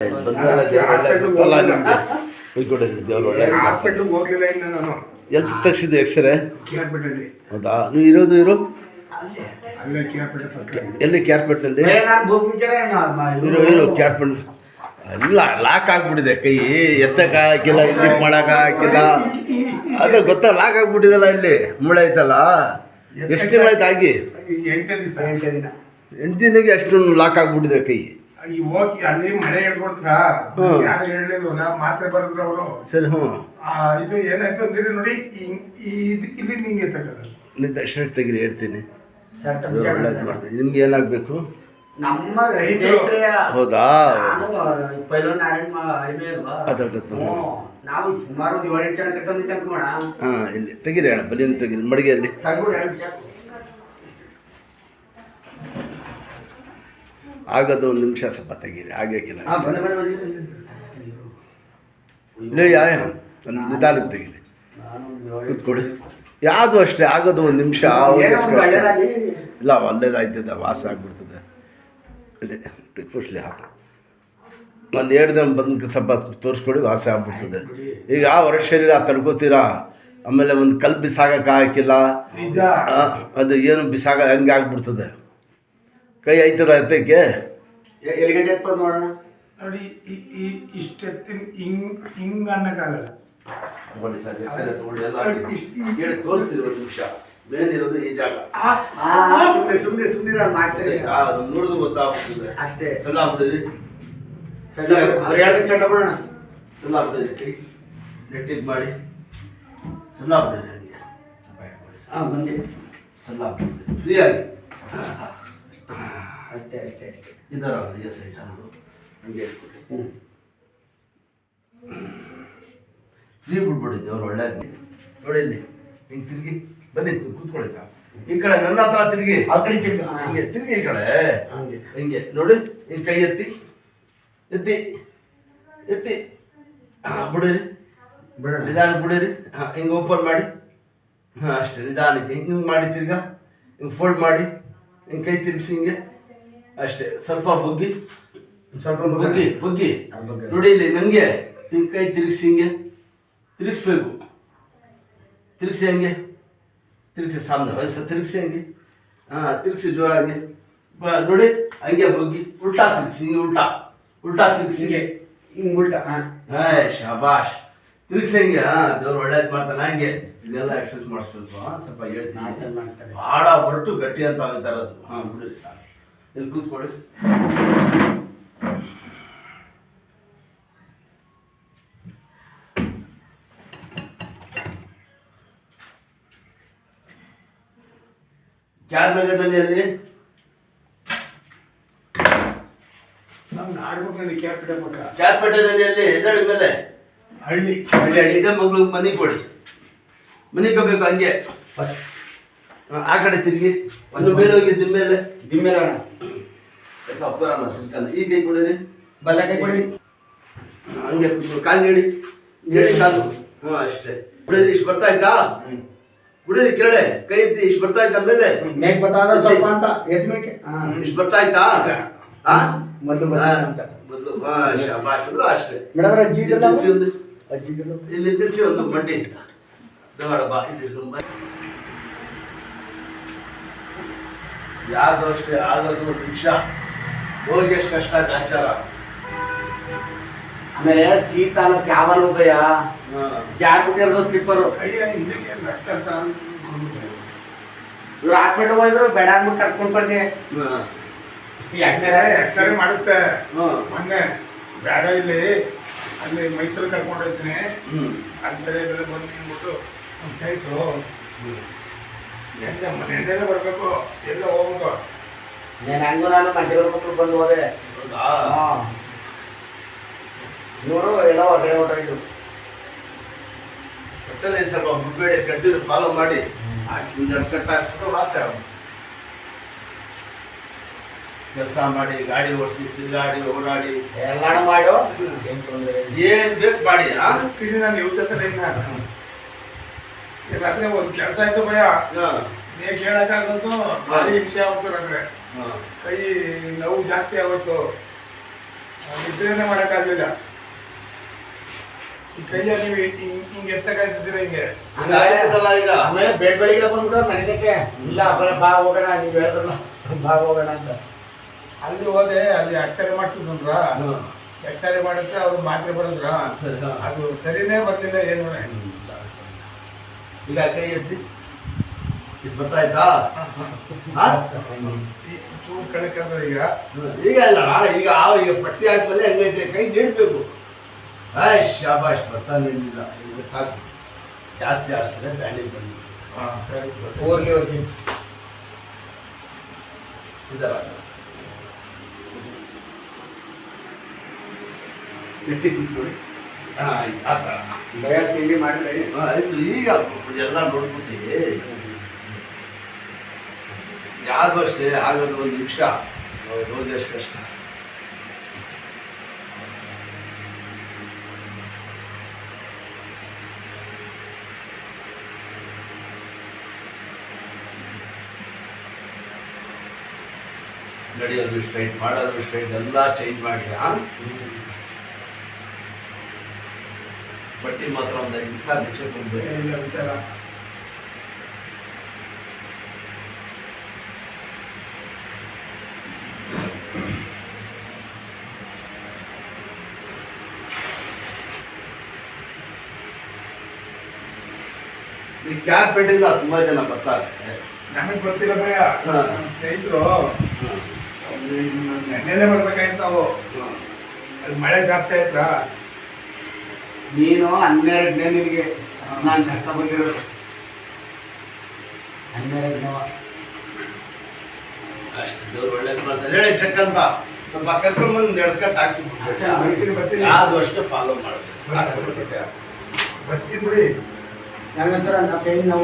ಹಾಸ್ಪಿಟ್ಲಿಗೆ ಹೋಗ್ಲಿಲ್ಲ ಇನ್ನು ನಾನು. ಎಲ್ಲಿ ತೆಗ್ಸಿದ್ದು ಎಕ್ಸ್ರೇ? ಕೇರ್ಪೇಟೆಯಲ್ಲಿ. ಹೌದಾ? ನೀವು ಇರೋದು ಅಲ್ಲೇ ಕೇರ್ಪೇಟೆ ಪಕ್ಕ. ಎಲ್ಲಿ ಕೇರ್ಪೇಟೆಯಲ್ಲಿ? ಇರೋ ಕೇರ್ಪೇಟೆ. ಇಲ್ಲ, ಲಾಕ್ ಆಗ್ಬಿಟ್ಟಿದೆ ಕೈ, ಎತ್ತಕ್ಕೆ ಹಾಕಿಲ್ಲ, ಇಲ್ಲಿ ಮಾಡಕ್ಕೆ ಹಾಕಿಲ್ಲ. ಅದು ಗೊತ್ತಾ, ಲಾಕ್ ಆಗ್ಬಿಟ್ಟಿದಲ್ಲ, ಇಲ್ಲಿ ಮುಳೆ ಐತಲ್ಲ. ಎಷ್ಟು ದಿನ ಆಯ್ತು ಆಗಿ? 8 ದಿನ. 8 ದಿನಕ್ಕೆ ಅಷ್ಟು ಲಾಕ್ ಆಗ್ಬಿಟ್ಟಿದೆ ಕೈ. ಹೋಗಿ ಅಲ್ಲಿ ಮನೆ ಹೇಳ್ಕೊಡ್ತಾರ, ಯಾರು ಹೇಳಲಿಲ್ಲ, ಮಾತ್ರೆ ಬರೆದ್ರು ಅವರು. ಸರಿ. ಇದು ಏನಾಯ್ತು ಅಂದಿರಿ ನೋಡಿ, ಇಲ್ಲಿ ನಿಂಗೆ ತಗೋದು ಶರ್ಟ್ ತೆಗೀರಿ, ಹೇಳ್ತೀನಿ. ಒಳ್ಳೇದು ಮಾಡ್ತೀನಿ. ನಿಮ್ಗೆ ಏನಾಗಬೇಕು? ನಮ್ಮ ಹೌದಾ? ನಾವು ಸುಮಾರು 7-8 ಜನ ತಗೊಂಡು ಹಾಂ, ಇಲ್ಲಿ ತೆಗೀರಿ ಅಣ್ಣ, ಬಲಿಯನ್ನು ತೆಗೀರಿ, ಮಡಿಗೆಯಲ್ಲಿ ಆಗೋದು 1 ನಿಮಿಷ ಸ್ವಲ್ಪ ತೆಗೀರಿ, ಆಗಕ್ಕಿಲ್ಲ. ನಿಧಾನಕ್ಕೆ ತೆಗೀರಿ, ಕೂತ್ಕೊಡಿ. ಯಾವುದು ಅಷ್ಟೇ, ಆಗೋದು 1 ನಿಮಿಷ. ಇಲ್ಲ, ಒಳ್ಳೇದಾಯ್ತದೆ, ವಾಸ ಆಗ್ಬಿಡ್ತದೆ. ಇಲ್ಲಿ ಪುಷ್ಲಿ ಹಾಕಿ ಒಂದು 2 ದಿನ ಬಂದು ಸ್ವಲ್ಪ ತೋರಿಸ್ಕೊಡಿ, ವಾಸ ಆಗ್ಬಿಡ್ತದೆ. ಈಗ ಹೊರ ಶರೀರ ತಡ್ಕೋತೀರಾ, ಆಮೇಲೆ ಒಂದು ಕಲ್ಲು ಬಿಸಾಗಕ್ಕೆ ಹಾಕಿಲ್ಲ, ಅದು ಏನು ಬಿಸಾಗ ಹಂಗೆ ಆಗ್ಬಿಡ್ತದೆ. ಕೈ ಐತದ ಎತ್ತಕ್ಕೆ ನೋಡೋಣ ನೋಡಿ. ಇಷ್ಟೆತ್ತಿನ ಹಿಂಗೆ ಅನ್ನಕ್ಕಾಗಲ್ಲ. ತೋರಿಸ್ತೀರಿ 1 ನಿಮಿಷ. ಮೇಲಿರೋದು ಈ ಜಾಗ. ಸುಮ್ಮನೆ ಮಾಡ್ತೀರಿ, ನೋಡಿದ್ರು ಗೊತ್ತಾಗ್ಬಿಡ್ತದೆ ಅಷ್ಟೇ. ಸಣ್ಣ ಆಗ್ಬಿಡಿರಿ, ಸಣ್ಣ ಬಿಡೋಣ. ಸಣ್ಣ ಆಗ್ಬಿಡಿರಿ, ಕೈ ನೆಟ್ಟಿಗೆ ಮಾಡಿ ಸಣ್ಣ ಆಗ್ಬಿಡಿರಿ. ಹಂಗೆ ಬಂದು ಸಣ್ಣ ಆಗ್ಬಿಡಿರಿ, ಫ್ರೀಯಾಗಿ. ಅಷ್ಟೇ. ಇದರ ಸೈಟ್ ಅನ್ನೋದು ಹಂಗೆ ಇಟ್ಬಿಟ್ಟು ಫ್ರೀ ಬಿಟ್ಬಿಟ್ಟಿದ್ದೆ ಅವ್ರು. ಒಳ್ಳೆಯದು ನೋಡಿ, ಇಲ್ಲಿ ಹಿಂಗೆ ತಿರುಗಿ ಬನ್ನಿ, ಕೂತ್ಕೊಳ್ಳಿ ಸಾಕು. ಈ ಕಡೆ ನನ್ನ ಹತ್ರ ತಿರುಗಿ, ಹಿಂಗೆ ತಿರುಗಿ, ಈ ಕಡೆ ಹಿಂಗೆ ನೋಡಿ. ಹಿಂಗೆ ಕೈ ಎತ್ತಿ ಬಿಡಿರಿ, ನಿಧಾನ ಬಿಡಿರಿ. ಹಾಂ, ಹಿಂಗೆ ಓಪನ್ ಮಾಡಿ. ಹಾಂ, ಅಷ್ಟೇ, ನಿಧಾನಕ್ಕೆ ಹಿಂಗೆ ಮಾಡಿ. ತಿರ್ಗಾ ಹಿಂಗೆ ಫೋಲ್ಡ್ ಮಾಡಿ, ಹಿಂಗೆ ಕೈ ತಿರುಗಿಸಿ, ಹಿಂಗೆ ಅಷ್ಟೇ. ಸ್ವಲ್ಪ ಬುಗ್ಗಿ ನೋಡಿ. ಇಲ್ಲಿ ನನಗೆ ಹಿಂಗೆ ಕೈ ತಿರುಗಿಸಿ, ಹಿಂಗೆ ತಿರುಗಿಸ್ಬೇಕು. ತಿರುಗಿಸಿ, ಹಂಗೆ ತಿರುಗಿಸಿ, ಸಾಮ್ನ ವಯಸ್ಸು ತಿರುಗಿಸಿ, ಹಂಗೆ. ಹಾಂ, ತಿರುಗಿಸಿ ಜೋರಾಗಿ ನೋಡಿ. ಹಂಗೆ ಬುಗ್ಗಿ ಉಲ್ಟಾ ತಿರುಗಿಸಿ, ಹಿಂಗೆ ಉಲ್ಟಾ ತಿರುಗಿಸಿ, ಹಿಂಗೆ ಉಲ್ಟಾ. ಹಾಂ, ಶಾಬಾಷ್. ತಿರುಗಿಸಿ ಹಂಗೆ. ಹಾಂ, ದೇವ್ರು ಒಳ್ಳೇದು ಮಾಡ್ತಾನೆ. ಹಂಗೆ ಇದೆಲ್ಲ ಎಕ್ಸಸೈಸ್ ಮಾಡಿಸ್ಬೇಕು. ಸ್ವಲ್ಪ ಹೇಳ್ತೀನಿ, ಭಾಳ ಹೊರಟು ಗಟ್ಟಿ ಅಂತ ಆಗ್ತಾರೆ ಅದು. ಹಾಂ, ಬಿಡ್ರಿ ಸಾಕು. ಇಲ್ಲಿ ಕೂತ್ಕೊಳ್ಳಿ. ಕ್ಯಾರ್ನಗರದಲ್ಲಿ ಅಲ್ಲಿ ಕ್ಯಾರ್ಪೇಟೆನಲ್ಲಿ ಅಲ್ಲಿ ಎದಳಿ ಮೇಲೆ ಹಳ್ಳಿ ಇದೇ ಮಗಳು ಮನೆ ಕೊಡಿ, ಮನೆ ಕಬೇಕು. ಹಂಗೆ ಆ ಕಡೆ ತಿರುಗಿ, ಒಂದು ಮೇಲೆ ಹೋಗಿ ದಿಮ್ಮೇಲೆ ಅಪ್ಪರಮ್ಮ ಸಿಲ್ಕನ್ನ ಈ ಕೈ ಕೊಡಿರಿ, ಬಲ್ಲ ಕೈ ಕೊಡಿ. ಹಂಗೆ ಕಾಲು ನೀಡಿ ಕಾಲು. ಹಾಂ, ಅಷ್ಟೇ. ಬಿಡಿರಿ, ಇಷ್ಟು ಬರ್ತಾ ಇದ್ದಾ? ಬಿಡಿರಿ, ಕೇಳೆ ಕೈ ಎತ್ತಿ. ಇಷ್ಟು ಬರ್ತಾ ಇದ್ದ ಮೇಲೆ ಮೇಕ್ ಬತ್ತಾದ ಸ್ವಲ್ಪ ಅಂತ ಎತ್ಮೇಕೆ. ಇಷ್ಟು ಬರ್ತಾ ಇತ್ತಾ? ಮೊದಲು ಶಾಬಾಷ್. ಅಷ್ಟೇ. ಮೇಡಮ್ ಇಲ್ಲಿ ತಿಳಿಸಿ ಒಂದು ಮಂಡಿ ಬಾ. ಯಾವುದು ಅಷ್ಟೇ, ಆಗೋದು 1 ನಿಮಿಷ. ಹೋಗಿ ಎಷ್ಟು ಕಷ್ಟ ಆಯ್ತು ಆಚಾರ. ಆಮೇಲೆ ಶೀತ ಅನ್ನೋಕೆ ಯಾವಾಗ ಉದಯ ಜಾರ್ಬಿಟ್ಟಿರೋದು ಸ್ಲಿಪ್ಪರು. ಇವ್ರು ಹಾಸ್ಪಿಟಲ್ ಹೋಗಿದ್ರು, ಬೇಡ ಅಂದ್ಬಿಟ್ಟು ಕರ್ಕೊಂಡು ಬಂದೆ. ಎಕ್ಸ್ರೇ ಮಾಡಿಸ್ತೆ ಮೊನ್ನೆ. ಬೇಡ, ಇಲ್ಲಿ ಅಲ್ಲಿ ಮೈಸೂರು ಕರ್ಕೊಂಡು ಹೋಗ್ತೀನಿ. ಎಕ್ಸ್ರೇ ಬೆಲೆ ಬಂದು ಅಂದ್ಬಿಟ್ಟು ಆಯ್ತು. ನೆನ್ನೆ ಬರಬೇಕು, ಎಲ್ಲ ಹೋಗ್ಬೇಕು. ನಾನು ಮಧ್ಯೆ ಮಕ್ಕಳು ಬಂದು ಹೋದೆ. ಇವರು ಎಲ್ಲ ಹೊರಗಡೆ ಹೊರಟಿದ್ರು. ಒಟ್ಟಲ್ಲಿ ಸ್ವಲ್ಪ ಬಿಡಬೇಡಿ, ಕಂಟಿನ್ಯೂ ಫಾಲೋ ಮಾಡಿ. ಕಟ್ ಹಾಕ್ಸ್ಬಿಟ್ಟು ವಾಸ ಆಗುತ್ತೆ. ಕೆಲಸ ಮಾಡಿ, ಗಾಡಿ ಓಡಿಸಿ, ತಿರುಗಾಡಿ, ಓಡಾಡಿ, ಎಲ್ಲಾನು ಮಾಡು. ಏನ್ ಬೇಕು ಮಾಡಿ. ನಾನು ಇವ್ರ ಜೊತೆ ರಾತ್ರಿ ಒಂದು ಕೆಲಸ ಆಯ್ತು ಭಯ. ನೀ ಕೇಳಕ್ಕಾಗದು, ಭಾರಿ ಹಿಂಸೆ ಆಗ್ಬಿಟ್ರೆ ಕೈ ನೋವು ಜಾಸ್ತಿ ಆಗೋಯ್ತು. ನಿದ್ರೆನೇ ಮಾಡೋಕ್ಕಾಗಲಿಲ್ಲ. ಈ ಕೈಯ ನೀವು ಹಿಂಗೆ ಎತ್ತಕ್ಕಾಯ್ತಿದ್ದೀರ ಹಿಂಗೆ. ಹಂಗಾಯ್ತದಲ್ಲ ಈಗ. ಆಮೇಲೆ ಬೆಳಿಗ್ಗೆ ಬಂದ್ಬಿಟ್ಟು ಮನೆಗೆ ಇಲ್ಲ ಬಾ ಹೋಗೋಣ ನೀವು ಹೇಳಿದ್ರಲ್ಲ ಬಾ ಹೋಗೋಣ ಅಂತ. ಅಲ್ಲಿ ಹೋದೆ, ಅಲ್ಲಿ ಅಕ್ಷರ ಮಾಡಿಸಿದ್ರ, ಅಕ್ಷರ ಮಾಡುತ್ತೆ ಅವ್ರು ಮಾತ್ರೆ ಬರೋದ್ರ, ಸರಿ, ಹಾ. ಅದು ಸರಿನೇ ಬರ್ಲಿಲ್ಲ ಏನು. ಈಗ ಕೈ ಎತ್ತಿ ಇದು ಬರ್ತಾಯ್ತಾ? ಹಾ? ಈ ಚೂರು ಕಳ್ಕೊಂಡ್ರೆ ಈಗ ಈಗ ಇಲ್ಲ ಈಗ ಈಗ ಪಟ್ಟಿ ಹಾಕ್ಮೇಲೆ ಹೆಂಗೈತೆ ಕೈ ನೀಡಬೇಕು. ಶಾಬಾಷ್ ಬರ್ತಾನೆ ಇಲ್ಲ. ಈಗ ಸಾಕು, ಜಾಸ್ತಿ ಆಡಿಸಿದ್ರೆ ಬ್ಯಾಂಡಿಗೆ ಬಂದು ಸರಿ ಊರ್ಲಿ ಹೋಗಿ ಇದರ ಗಟ್ಟಿ ಕೂತ್ಕೊಳ್ಳಿ. ಆ ಥರ ತಿಂಡಿ ಮಾಡಿದ್ರೆ ಆಯ್ತು. ಈಗ ಎಲ್ಲ ನೋಡ್ಬಿಟ್ಟು ಯಾವುದು ಅಷ್ಟೇ ಆಗೋದು 1 ನಿಮಿಷ. ರೋಜ್ ಎಷ್ಟು ಕಷ್ಟ. ನಡೆಯೋದು ಸ್ಟ್ರೈಟ್, ಮಾಡೋದು ಸ್ಟ್ರೈಟ್, ಎಲ್ಲ ಚೇಂಜ್ ಮಾಡಿ. ಬಟ್ಟಿ ಮಾತ್ರ ಒಂದು 5 ದಿವಸ ಬಿಚ್ಚಕ್ಕೆ ಇಲ್ಲ ವಿಚಾರ. ಈ ಕ್ಯಾಬ್ ಪೇಟೆಯಿಂದ ತುಂಬಾ ಜನ ಬರ್ತಾರೆ. ನಮಗೆ ಗೊತ್ತಿಲ್ಲ ಭಯ. ಹಾ. ನಮ್ಮ ಸ್ನೇಹಿತರು ನೆನ್ನೆಲೆ ಬರ್ಬೇಕಾಯ್ತು ನಾವು. ಅಲ್ಲಿ ಮಳೆ ಜಾಸ್ತಿ ಆಯ್ತಾ, ನೀನು 12ನೇ ನಿನಗೆ ನಾನು ಕರ್ಕ ಬಂದಿರೋದು 12ನೇ. ಅಷ್ಟು ದೇವ್ರು ಒಳ್ಳೇದು ಮಾಡ್ತಾರೆ. ಹೇಳಿ ಚೆಕ್ ಅಂತ ಸ್ವಲ್ಪ ಕರ್ಕೊಂಡು ಬಂದು 2 ಕಟ್ ಹಾಕ್ಸಿ ಬರ್ತೀನಿ. ಯಾವುದು ಅಷ್ಟೇ ಫಾಲೋ ಮಾಡಬೇಕು. ಬರ್ತೀನಿ ಬಿಡಿ. ನಂತರ ನಾವು